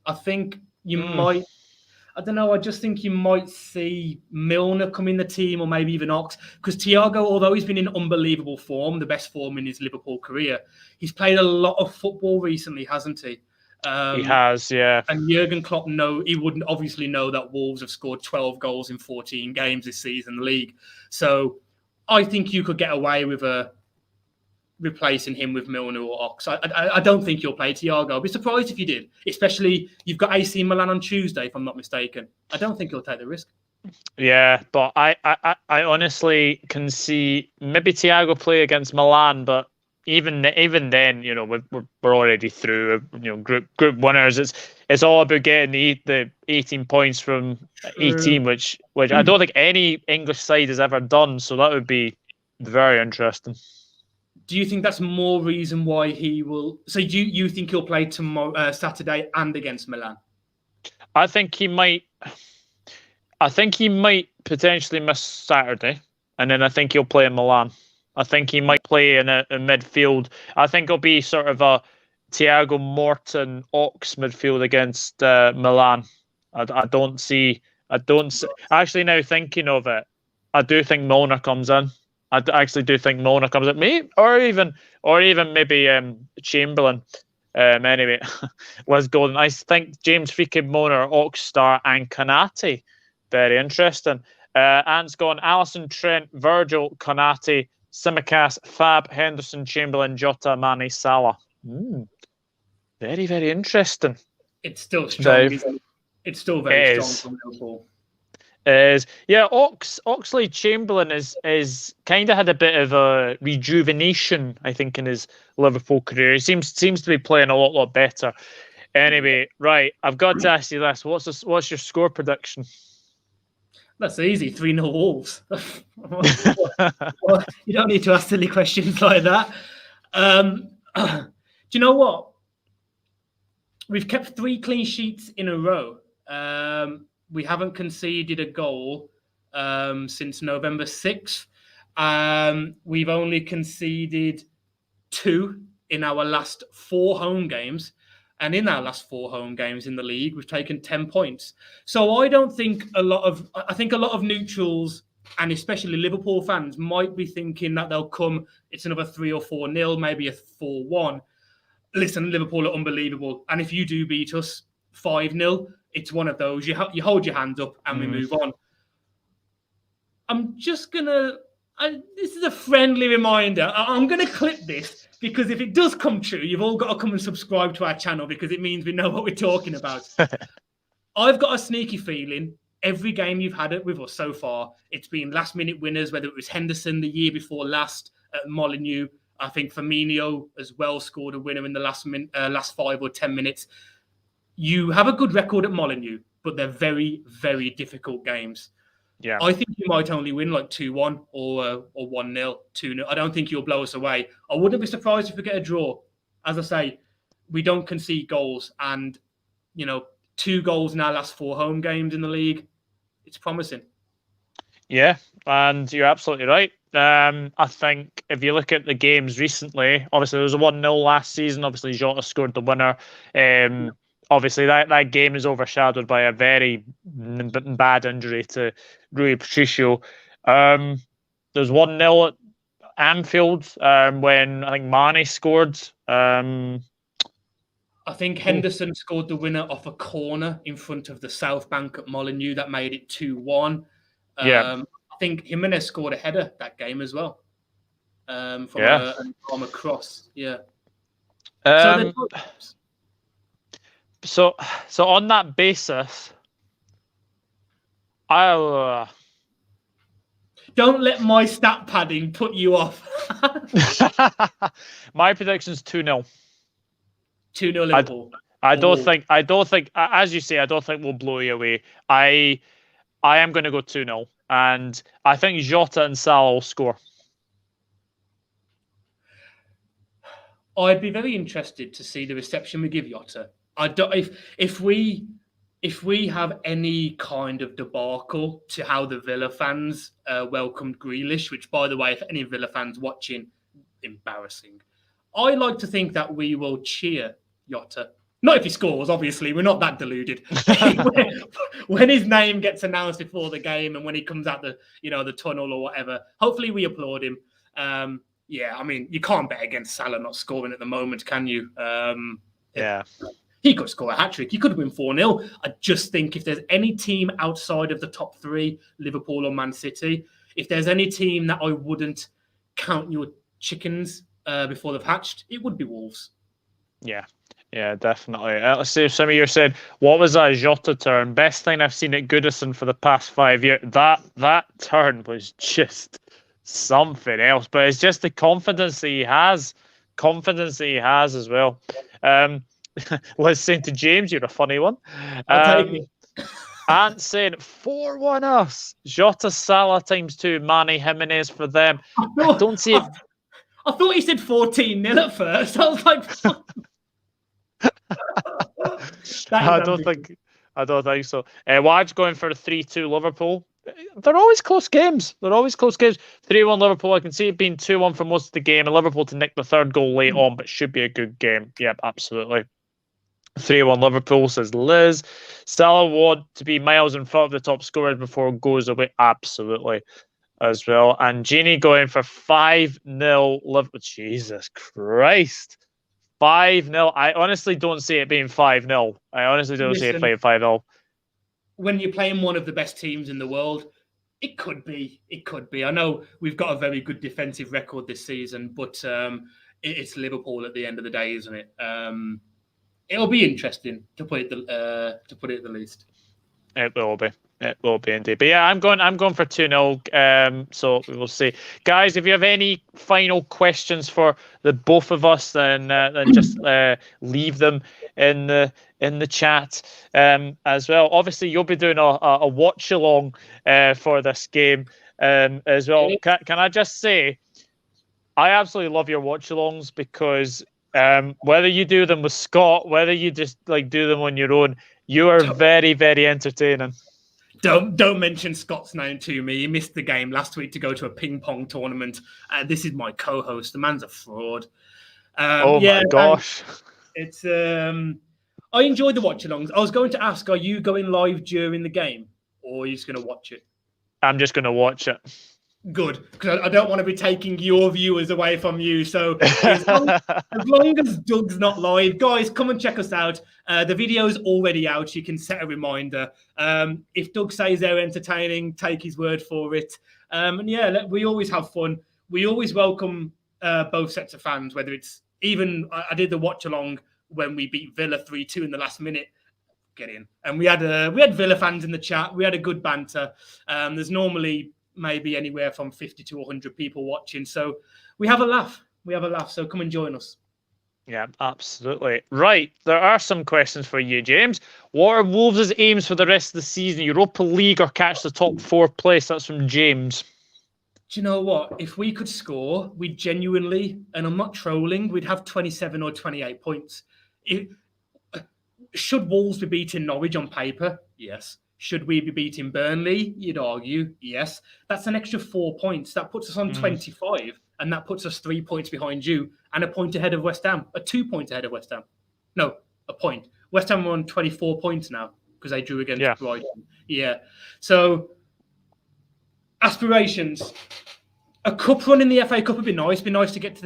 I think you might... I don't know. I just think you might see Milner come in the team, or maybe even Ox. Because Thiago, although he's been in unbelievable form, the best form in his Liverpool career, he's played a lot of football recently, hasn't he? He has, yeah. And Jurgen Klopp he wouldn't obviously know that Wolves have scored 12 goals in 14 games this season in the league. So I think you could get away with replacing him with Milner or Ox. I don't think you'll play Thiago. I'd be surprised if you did, especially you've got AC Milan on Tuesday, if I'm not mistaken. I don't think he'll take the risk. Yeah, but I honestly can see maybe Thiago play against Milan, but even then, we're already through. Group winners. It's all about getting the 18 points from 18, which I don't think any English side has ever done. So that would be very interesting. Do you think that's more reason why he will? So you think he'll play tomorrow, Saturday, and against Milan? I think he might potentially miss Saturday, and then I think he'll play in Milan. I think he might play in a midfield. I think it'll be sort of a Thiago Morton Ox midfield against Milan. I don't see. Actually, now thinking of it, I do think Milner comes in. I actually do think Milner comes in, maybe, or even maybe Chamberlain. Anyway, was golden. I think James Freaking, Milner, Oxstar, and Konate. Very interesting. Ant's gone Alisson, Trent, Virgil, Konate, Tsimikas, Fab, Henderson, Chamberlain, Jota, Mane, Salah. Very, very interesting. It's still strong. It's still very strong from Liverpool. Oxlade-Chamberlain is kind of had a bit of a rejuvenation, I think, in his Liverpool career. He seems to be playing a lot better. Anyway, right, I've got to ask you this: what's your score prediction? That's easy. 3-0 Wolves. Well, you don't need to ask silly questions like that. Do you know what? We've kept 3 clean sheets in a row. We haven't conceded a goal since November 6th. We've only conceded 2 in our last 4 home games. And in our last 4 home games in the league, we've taken 10 points. So I think a lot of neutrals, and especially Liverpool fans, might be thinking that they'll come, it's another 3 or 4-0, maybe a 4-1. Listen, Liverpool are unbelievable. And if you do beat us 5-0, it's one of those. You hold your hands up and we move on. I'm just going to... this is a friendly reminder. I'm going to clip this because if it does come true, you've all got to come and subscribe to our channel because it means we know what we're talking about. I've got a sneaky feeling every game you've had it with us so far, it's been last-minute winners, whether it was Henderson the year before last at Molineux. I think Firmino as well scored a winner in the last 5 or 10 minutes. You have a good record at Molineux, but they're very, very difficult games. Yeah, I think you might only win like 2-1 or 1-0, 2-0. I don't think you'll blow us away. I wouldn't be surprised if we get a draw. As I say, we don't concede goals, and 2 goals in our last 4 home games in the league. It's promising. Yeah, and you're absolutely right. I think if you look at the games recently, obviously there was a 1-0 last season. Obviously, Jota scored the winner. Obviously, that game is overshadowed by a very bad injury to Rui Patricio. There's 1-0 at Anfield when I think Mane scored. I think Henderson scored the winner off a corner in front of the South Bank at Molineux. That made it 2-1. I think Jimenez scored a header that game as well. From a cross. Yeah. So on that basis, I'll... Don't let my stat padding put you off. My prediction's 2-0. 2-0 Liverpool. I don't think, as you say, I don't think we'll blow you away. I am going to go 2-0. And I think Jota and Salah will score. I'd be very interested to see the reception we give Jota. If we have any kind of debacle to how the Villa fans welcomed Grealish, which, by the way, if any Villa fans watching, embarrassing. I like to think that we will cheer Jota. Not if he scores, obviously. We're not that deluded. When his name gets announced before the game and when he comes out the tunnel or whatever, hopefully we applaud him. I mean, you can't bet against Salah not scoring at the moment, can you? Yeah. He could score a hat-trick. He could win 4-0. I just think if there's any team outside of the top three, Liverpool or Man City, if there's any team that I wouldn't count your chickens before they've hatched, it would be Wolves. Yeah, definitely. Let's see if some of you said, what was that Jota turn? Best thing I've seen at Goodison for the past 5 years. That turn was just something else, but it's just the confidence that he has. Confidence that he has as well. Let's say to James, you're a funny one. I'll take it. Ant saying 4-1 us. Jota, Salah ×2, Mane, Jimenez for them. I don't see it. I thought he said 14-0 at first. I was like, I don't think so. Wad's going for a 3-2 Liverpool. They're always close games. 3-1 Liverpool. I can see it being 2-1 for most of the game, and Liverpool to nick the third goal late on, but should be a good game. Yep, absolutely. 3-1 Liverpool, says Liz. Salah want to be miles in front of the top scorers before it goes away. Absolutely. As well. And Jeannie going for 5-0 Liverpool. Jesus Christ. 5-0. I honestly don't see it being 5-0. I honestly don't see it being 5-0. When you're playing one of the best teams in the world, it could be. It could be. I know we've got a very good defensive record this season, but it's Liverpool at the end of the day, isn't it? It'll be interesting to put it at the least. It will be. It will be indeed. But yeah, I'm going for 2-0. So we will see. Guys, if you have any final questions for the both of us, then just leave them in the chat as well. Obviously, you'll be doing a watch along for this game as well. Can I just say, I absolutely love your watch alongs because whether you do them with Scott, whether you just do them on your own, you are very, very entertaining. Don't mention Scott's name to me. He missed the game last week to go to a ping pong tournament. This is my co-host. The man's a fraud. My gosh! It's I enjoyed the watch-alongs. I was going to ask, are you going live during the game, or are you just going to watch it? I'm just going to watch it. Good, because I don't want to be taking your viewers away from you. So as long as Doug's not live, guys, come and check us out. The video's already out. You can set a reminder. If Doug says they're entertaining, take his word for it. And yeah, we always have fun. We always welcome both sets of fans, whether it's even I did the watch along when we beat Villa 3-2 in the last minute. Get in, and we had Villa fans in the chat. We had a good banter. There's normally maybe anywhere from 50 to 100 people watching. So we have a laugh. So come and join us. Yeah, absolutely. Right. There are some questions for you, James. What are Wolves' aims for the rest of the season? Europa League or catch the top 4 place? That's from James. Do you know what? If we could score, we'd genuinely, and I'm not trolling, we'd have 27 or 28 points. Should Wolves be beating Norwich on paper? Yes. Should we be beating Burnley? You'd argue, yes. That's an extra 4 points. That puts us on 25, and that puts us 3 points behind you and a point ahead of West Ham. 2 points ahead of West Ham. No, a point. West Ham are on 24 points now because they drew against Brighton. Yeah. So, aspirations. A cup run in the FA Cup would be nice. It'd be nice to get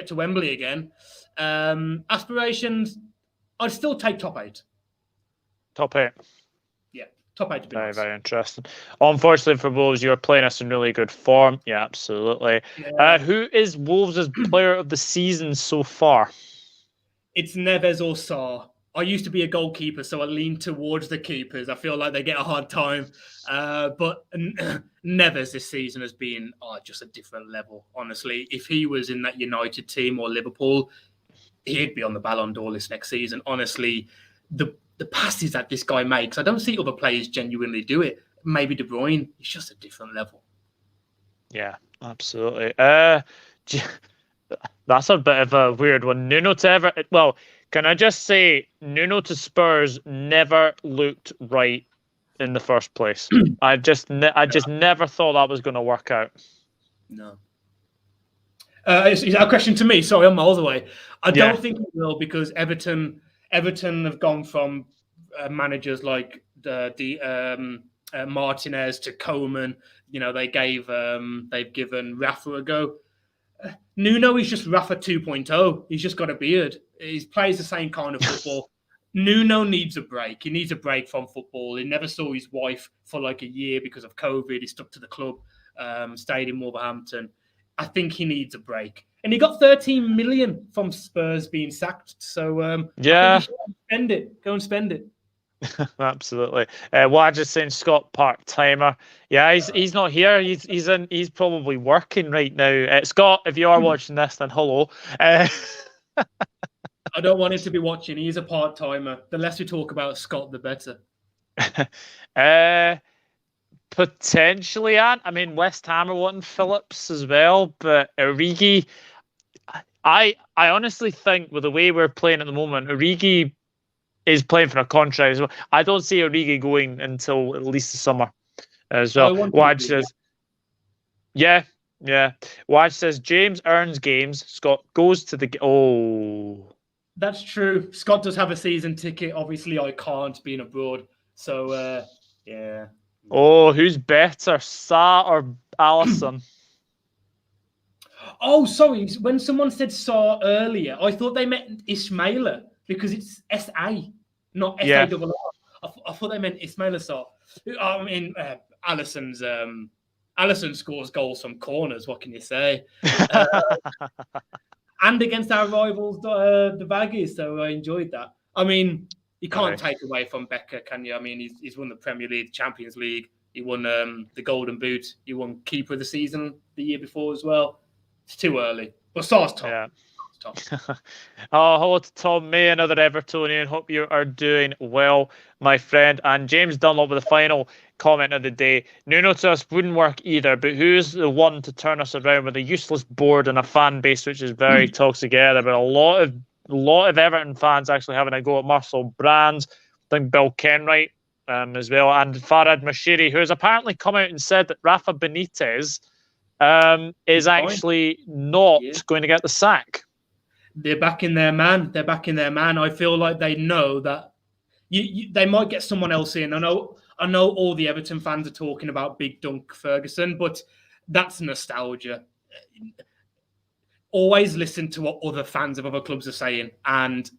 to Wembley again. Aspirations, I'd still take top 8. Top 8. Top 8 to be nice. Very interesting. Unfortunately for Wolves, you're playing us in really good form. Yeah, absolutely. Yeah. Who is Wolves' player of the season so far? It's Neves or Sarr. I used to be a goalkeeper, so I lean towards the keepers. I feel like they get a hard time. But Neves this season has been just a different level, honestly. If he was in that United team or Liverpool, he'd be on the Ballon d'Or list next season. Honestly, the passes that this guy makes, I don't see other players genuinely do it. Maybe De Bruyne, he's just a different level. Yeah, absolutely. That's a bit of a weird one. Nuno to Everton. Well, can I just say, Nuno to Spurs never looked right in the first place. I just never thought that was going to work out. No. Is that a question to me? Sorry, I'm miles away. I don't think it will because Everton have gone from managers like Martinez to Koeman. You know, they've given Rafa a go. Nuno is just Rafa 2.0. He's just got a beard. He plays the same kind of football. Nuno needs a break. He needs a break from football. He never saw his wife for like a year because of COVID. He stuck to the club, stayed in Wolverhampton. I think he needs a break. And he got 13 million from Spurs being sacked. So I think he should spend it. Go and spend it. Absolutely. Waj is saying Scott part-timer. Yeah, he's not here. He's probably working right now. Scott, if you are watching this, then hello. I don't want him to be watching. He's a part-timer. The less we talk about Scott, the better. Potentially, Ant. I mean, West Ham are wanting Phillips as well, but Origi, I honestly think with the way we're playing at the moment, Origi is playing for a contract as well. I don't see Origi going until at least the summer as well. Waj says, yeah. Waj says James earns games. Scott goes to the... Oh... That's true. Scott does have a season ticket. Obviously, I can't being abroad. So, yeah. Oh, who's better, Sa or Alisson? Oh, sorry. When someone said Sa earlier, I thought they meant Ismaila because it's S-A, not S-A-R-R. I thought they meant Ismaila Sa. I mean, Alisson scores goals from corners. What can you say? And against our rivals, the Baggies, so I enjoyed that. I mean, you can't take away from Becker, can you? I mean, he's won the Premier League, Champions League. He won the Golden Boot. He won Keeper of the Season the year before as well. It's too early. But Sa's top. Yeah. Hello to Tom May, another Evertonian. Hope you are doing well, my friend. And James Dunlop with the final comment of the day. Nuno to us wouldn't work either, but who's the one to turn us around with a useless board and a fan base which is very toxic together? But a lot of Everton fans actually having a go at Marcel Brands. I think Bill Kenwright as well, and Farhad Mashiri, who has apparently come out and said that Rafa Benitez is actually not going to get the sack. They're backing their man. I feel like they know that they might get someone else in. I know all the Everton fans are talking about Big Dunk Ferguson, but that's nostalgia. Always listen to what other fans of other clubs are saying, and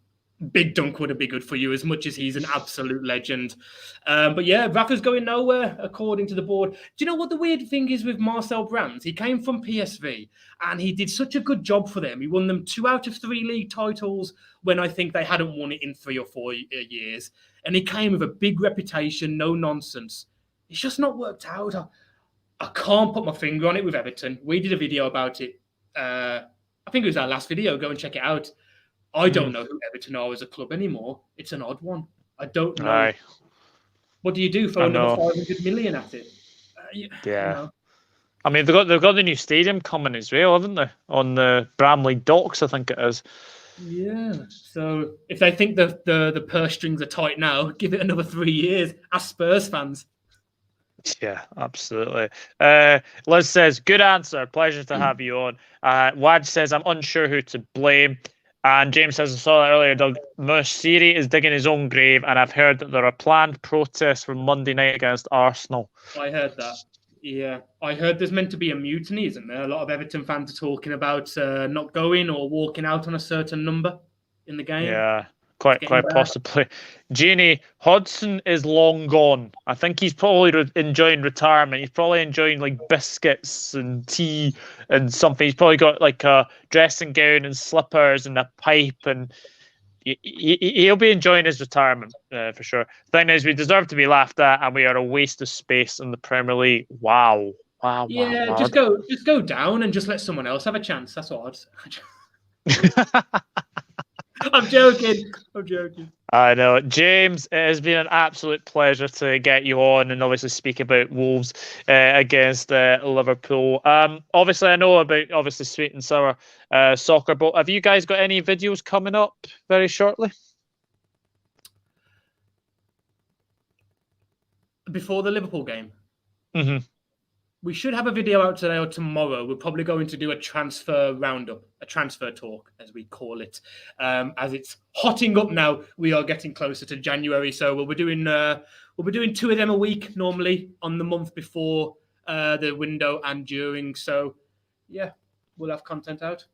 Big Dunk wouldn't be good for you as much as he's an absolute legend. But yeah, Rafa's going nowhere, according to the board. Do you know what the weird thing is with Marcel Brands? He came from PSV, and he did such a good job for them. He won them 2 out of 3 league titles when I think they hadn't won it in 3 or 4 years. And he came with a big reputation, no nonsense. It's just not worked out. I can't put my finger on it with Everton. We did a video about it. I think it was our last video. Go and check it out. I don't know who Everton are as a club anymore. It's an odd one. I don't know. Aye. What do you do for another 500 million at it? You know. I mean, they've got the new stadium coming as well, haven't they? On the Bramley Docks, I think it is. Yeah. So if they think the purse strings are tight now, give it another 3 years. Ask Spurs fans. Yeah, absolutely. Liz says, good answer. Pleasure to have you on. Waj says, I'm unsure who to blame. And James says, I saw that earlier, Doug. Moshiri is digging his own grave, and I've heard that there are planned protests for Monday night against Arsenal. I heard that. Yeah. I heard there's meant to be a mutiny, isn't there? A lot of Everton fans are talking about not going or walking out on a certain number in the game. Yeah. Quite possibly. Jeannie, Hodgson is long gone. I think he's probably enjoying retirement. He's probably enjoying like biscuits and tea and something. He's probably got like a dressing gown and slippers and a pipe, and he'll be enjoying his retirement for sure. The thing is, we deserve to be laughed at, and we are a waste of space in the Premier League. Wow. Yeah, just go down and just let someone else have a chance. That's what I'd say. I'm joking. I know. James, it has been an absolute pleasure to get you on and obviously speak about Wolves against Liverpool. Obviously, I know about sweet and sour soccer, but have you guys got any videos coming up very shortly? Before the Liverpool game? Mm-hmm. We should have a video out today or tomorrow. We're probably going to do a transfer roundup, a transfer talk, as we call it. As it's hotting up now, we are getting closer to January, so we'll be doing 2 of them a week normally on the month before the window and during. So, yeah, we'll have content out.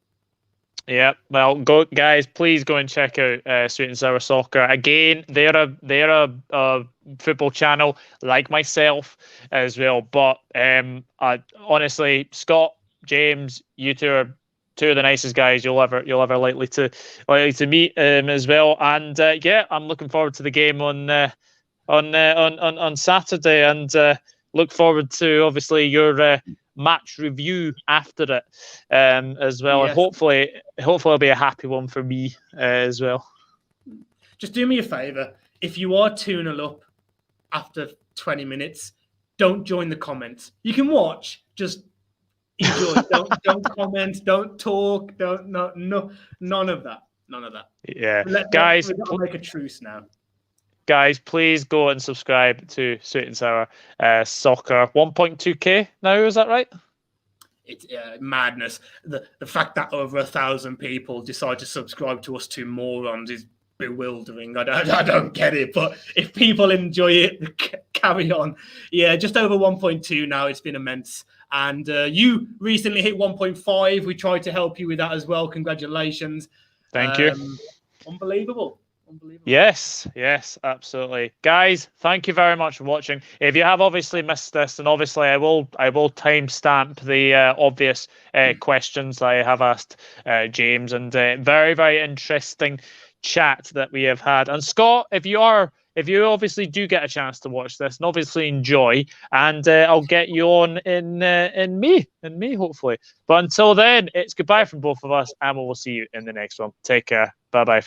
Yeah, well, go guys. Please go and check out Sweet and Sour Soccer. Again, they're a football channel like myself as well. But honestly, Scott, James, you two are two of the nicest guys you'll ever likely to meet as well. And yeah, I'm looking forward to the game on Saturday, and look forward to obviously your match review after it as well. Yes. And hopefully it'll be a happy one for me as well. Just do me a favour. If you are 2-0 up after 20 minutes, don't join the comments. You can watch, just enjoy. don't comment, don't talk, none of that. None of that. Yeah. Guys, we've got to make a truce now. Guys, please go and subscribe to Sweet and Sour Soccer. 1.2k now, is that right? It's madness. The fact that over 1,000 people decide to subscribe to us two morons is bewildering. I don't get it, but if people enjoy it, carry on. Yeah, just over 1.2 now. It's been immense. And you recently hit 1.5. We tried to help you with that as well. Congratulations. Thank you. Unbelievable. Yes, absolutely. Guys, thank you very much for watching. If you have obviously missed this, and obviously I will timestamp the obvious questions that I have asked James, and very, very interesting chat that we have had. And Scott, if you obviously do get a chance to watch this, and obviously enjoy, and I'll get you on in May hopefully. But until then, it's goodbye from both of us, and we'll see you in the next one. Take care. Bye bye.